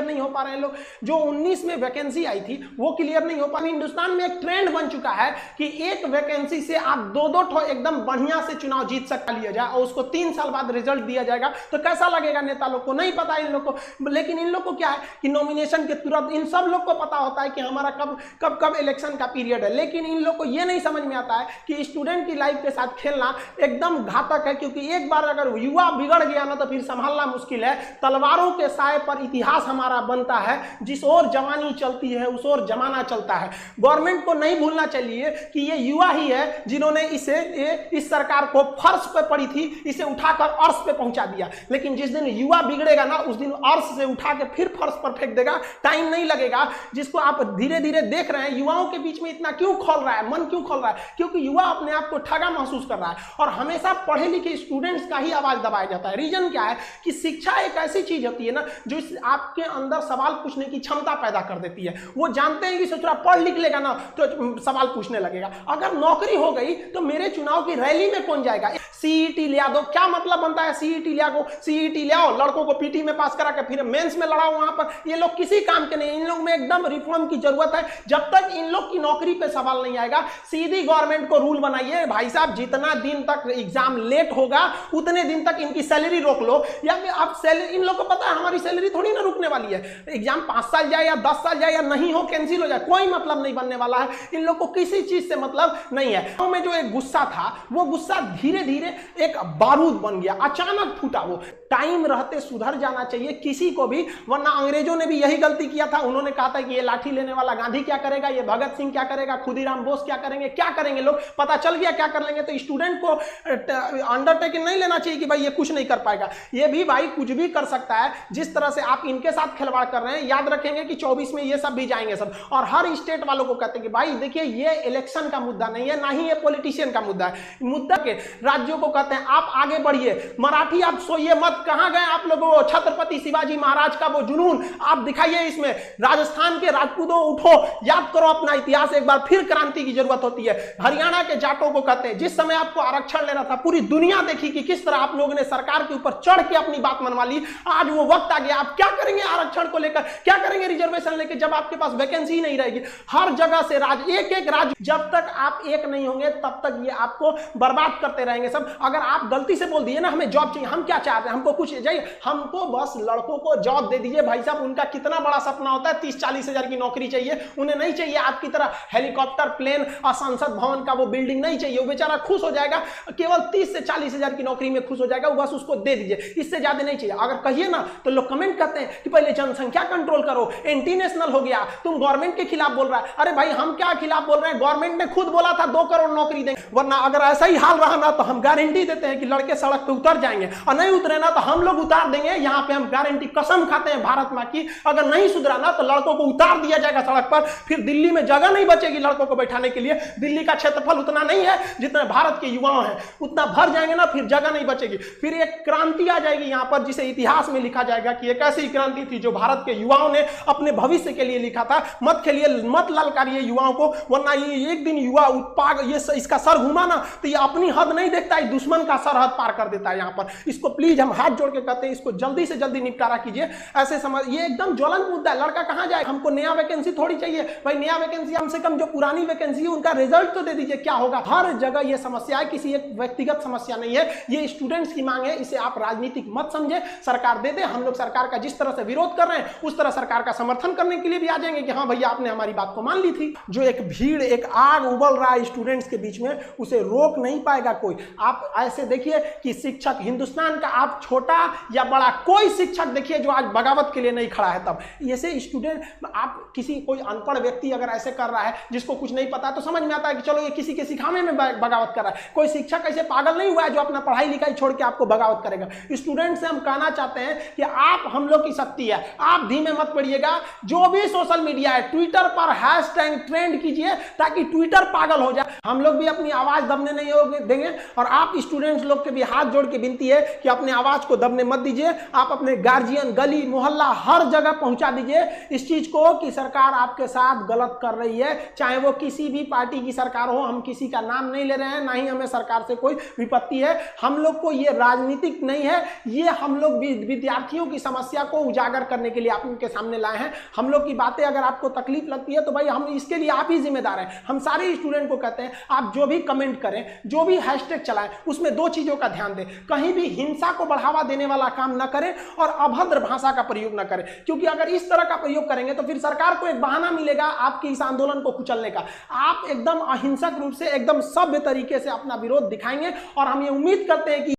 नहीं हो पा रहे हैं लोग। जो 19 में वैकेंसी आई थी वो क्लियर नहीं हो पा रही। हिंदुस्तान में एक ट्रेंड बन चुका है कि एक वैकेंसी से आप दो दो ठो एकदम बढ़िया से चुनाव जीत सकता लिया जाए और उसको 3 साल बाद रिजल्ट दिया जाएगा। तो कैसा लगेगा नेता लोग को? नहीं पता इन लोग को। लेकिन इन लोग को क्या है कि नॉमिनेशन के तुरंत इन सब लोग को पता होता है कि हमारा कब कब कब इलेक्शन का पीरियड है, लेकिन इन लोग को यह नहीं समझ में आता है कि स्टूडेंट की लाइफ के साथ खेलना एकदम घातक है। क्योंकि एक बार अगर युवा बिगड़ गया ना तो फिर संभालना मुश्किल है। तलवारों के साए पर इतिहास हमारा बनता है, जिस ओर जवानी चलती है उस ओर जमाना चलता है। गवर्नमेंट को नहीं भूलना चाहिए कि ये युवा ही है जिन्होंने इस सरकार को फर्श पे पड़ी थी, इसे उठाकर अर्श पे पहुंचा दिया। लेकिन जिस दिन युवा बिगड़ेगा ना उस दिन अर्श से उठा के फिर फर्श पर फेंक देगा, टाइम नहीं लगेगा। जिसको आप धीरे धीरे देख रहे हैं, युवाओं के बीच में इतना क्यों खोल रहा है, मन क्यों खोल रहा है? क्योंकि युवा अपने आप को ठगा महसूस कर रहा है और हमेशा पढ़े लिखे स्टूडेंट्स का ही आवाज दबाया जाता है। रीजन क्या है कि शिक्षा एक ऐसी चीज होती है ना जो आपके अंदर सवाल पूछने की क्षमता पैदा कर देती है। वो जानते हैं कि सोच रहा पढ़ लिख लेगा ना तो सवाल पूछने लगेगा। अगर नौकरी हो गई तो मेरे चुनाव की रैली में कौन जाएगा? सीईटी लिया दो, क्या मतलब बनता है सीईटी लिया को? सीईटी ले आओ, लड़कों को पीटी में पास करा के फिर मेंस में लड़ाओ वहां पर। ये लोग किसी काम के नहीं। इन लोग में एकदम रिफॉर्म की जरूरत है। जब तक इन लोग की नौकरी पे सवाल नहीं आएगा, सीधी गवर्नमेंट को रूल बनाइए, भाई साहब जितना दिन तक एग्जाम लेट होगा उतने दिन तक इनकी सैलरी रोक लो। या फिर आप सैलरी, इन लोग को पता है हमारी सैलरी थोड़ी ना रुकने वाली है। एग्जाम 5 साल जाए या 10 साल जाए या नहीं हो, कैंसिल हो जाए, कोई मतलब नहीं बनने वाला है। इन लोग को किसी चीज से मतलब नहीं है। में जो एक गुस्सा था वो गुस्सा धीरे धीरे एक बारूद बन गया, अचानक फूटा। वो टाइम रहते सुधर जाना चाहिए किसी को भी, वरना अंग्रेजों ने भी यही गलती किया था। उन्होंने कहा था कि ये लाठी लेने वाला गांधी क्या करेगा, ये भगत सिंह क्या करेगा, खुदीराम बोस क्या करेंगे, क्या करेंगे लोग, पता चल गया क्या कर लेंगे। तो स्टूडेंट को अंडरटेकिंग नहीं लेना चाहिए कि भाई ये कुछ नहीं कर पाएगा। ये भी भाई कुछ भी कर सकता है। जिस तरह से आप इनके साथ खिलवाड़ कर रहे हैं, याद रखेंगे कि 24 में ये सब भी जाएंगे सब। और हर स्टेट वालों को कहते हैं कि भाई देखिए ये इलेक्शन का मुद्दा नहीं है, ना ही ये पॉलिटिशियन का मुद्दा है। मुद्दा के राज्यों को कहते हैं आप आगे बढ़िए, मराठी आप सोइए मत। कहां गए आप लोगों? छत्रपति शिवाजी महाराज का वो जुनून आप दिखाइए इसमें। राजस्थान के राजपूतों उठो, याद करो अपना इतिहास एक बार, फिर क्रांति की जरूरत होती है। हरियाणा के जाटों को कहते हैं जिस समय आपको आरक्षण लेना था पूरी दुनिया देखी कि किस तरह आप लोगों ने सरकार के ऊपर चढ़ के अपनी बात मनवा ली। आज वो वक्त आ गया, आप क्या करेंगे आरक्षण को लेकर, क्या करेंगे रिजर्वेशन लेकर, जब आपके पास वैकेंसी नहीं रहेगी। हर जगह से एक एक राज्य, जब तक आप एक नहीं होंगे तब तक ये आपको बर्बाद करते रहेंगे सब। अगर आप गलती से बोल दिए ना हमें जॉब चाहिए, हम क्या चाहते हैं, हमको कुछ चाहिए, हमको बस लड़कों को जॉब दे दीजिए। भाई साहब उनका कितना बड़ा सपना होता है, 30-40 हजार की नौकरी चाहिए। उन्हें नहीं चाहिए आपकी तरह हेलीकॉप्टर, प्लेन और संसद भवन का वो बिल्डिंग नहीं चाहिए। वो बेचारा खुश हो जाएगा, केवल 30 से 40 हजार की नौकरी में खुश हो जाएगा, बस उसको दे दीजिए, इससे ज्यादा नहीं चाहिए। अगर कहिए ना तो लोग कमेंट करते हैं कि पहले जनसंख्या कंट्रोल करो, एंटी नेशनल हो गया, तुम गवर्नमेंट के खिलाफ बोल रहा है। अरे भाई हम क्या खिलाफ बोल रहे हैं, गवर्नमेंट ने खुद बोला था 2 करोड़ नौकरी देंगे। वरना अगर ऐसा ही हाल रहा ना तो हम गारंटी देते हैं कि लड़के सड़क पे उतर जाएंगे, और नहीं उतरे ना तो हम लोग उतार देंगे। यहाँ पे हम गारंटी कसम खाते हैं भारत मां की, अगर नहीं सुधरा ना तो लड़कों को उतार दिया जाएगा सड़क पर। फिर दिल्ली में जगह नहीं बचेगी लड़कों को बैठाने के लिए। दिल्ली का क्षेत्रफल उतना नहीं है जितना भारत के युवाओं हैं, उतना भर जाएंगे ना फिर जगह नहीं बचेगी। फिर एक क्रांति आ जाएगी यहाँ पर, जिसे इतिहास में लिखा जाएगा कि एक ऐसी क्रांति थी जो भारत के युवाओं ने अपने भविष्य के लिए लिखा था। मत खेलिए, मत ललकारिए युवाओं को, वरना ये एक दिन युवा उत्पाद ये इसका सर घुमा ना तो ये अपनी हद नहीं देखता है, दुश्मन का सरहद पार कर देता है यहाँ पर। इसको प्लीज हम हाथ जोड़ के कहते हैं इसको जल्दी से जल्दी निपटारा कीजिए। ऐसे समझ, ये एकदम ज्वलंत मुद्दा है। लड़का कहां जाए, हमको नया वैकेंसी थोड़ी चाहिए भाई, नया वैकेंसी कम से कम जो पुरानी वैकेंसी है उनका रिजल्ट तो दे दीजिए, क्या होगा। हर जगह ये समस्या है, किसी एक व्यक्तिगत समस्या नहीं है, ये स्टूडेंट्स की मांग है। इसे आप राजनीतिक मत समझे, सरकार दे दे। हम लोग सरकार का जिस तरह से विरोध कर रहे हैं उस तरह सरकार का समर्थन करने के लिए भी आ जाएंगे कि हाँ भैया आपने हमारी बात को मान ली थी। जो एक भीड़, एक आग उबल रहा है स्टूडेंट्स के बीच में, उसे रोक नहीं पाएगा कोई। आप ऐसे देखिए कि शिक्षक हिंदुस्तान का, आप छोटा या बड़ा, कोई शिक्षक देखिए जो आज बगावत के लिए नहीं खड़ा है। तब ऐसे स्टूडेंट, आप किसी कोई अनपढ़ व्यक्ति अगर ऐसे कर रहा है जिसको कुछ नहीं पता तो समझ में आता है कि चलो ये किसी के सिखाने में बगावत कर रहा है। कोई शिक्षक ऐसे पागल नहीं हुआ है जो अपना पढ़ाई लिखाई छोड़ के आपको बगावत करेगा। स्टूडेंट से हम कहना चाहते हैं कि आप हम लोग की शक्ति है, आप धीमे मत पड़िएगा। जो भी सोशल मीडिया है, ट्विटर पर हैशटैग ट्रेंड कीजिए ताकि ट्विटर पागल हो जाए। हम लोग भी अपनी आवाज दबने नहीं देंगे। और आप स्टूडेंट्स लोग के भी हाथ जोड़ के विनती है कि अपने आवाज को दबने मत दीजिए। आप अपने गार्जियन, गली मोहल्ला, हर जगह पहुंचा दीजिए इस चीज को कि सरकार आपके साथ गलत कर रही है, चाहे वो किसी भी पार्टी की सरकार हो। हम किसी का नाम नहीं ले रहे हैं, ना ही हमें सरकार से कोई विपत्ति है। हम लोग को ये राजनीतिक नहीं है, ये हम लोग विद्यार्थियों की समस्या को उजागर कर करने के लिए आप उनके सामने लाए हैं। हम लोग की बातें अगर आपको तकलीफ लगती है तो भाई हम इसके लिए आप ही जिम्मेदार हैं। हम सारे स्टूडेंट को कहते हैं आप जो भी कमेंट करें, जो भी हैशटैग चलाएं, उसमें दो चीजों का ध्यान दें। कहीं भी हिंसा को बढ़ावा देने वाला काम न करें और अभद्र भाषा का प्रयोग न करें, क्योंकि अगर इस तरह का प्रयोग करेंगे तो फिर सरकार को एक बहाना मिलेगा आपके इस आंदोलन को कुचलने का। आप एकदम अहिंसक रूप से, एकदम सभ्य तरीके से अपना विरोध दिखाएंगे और हम ये उम्मीद करते हैं कि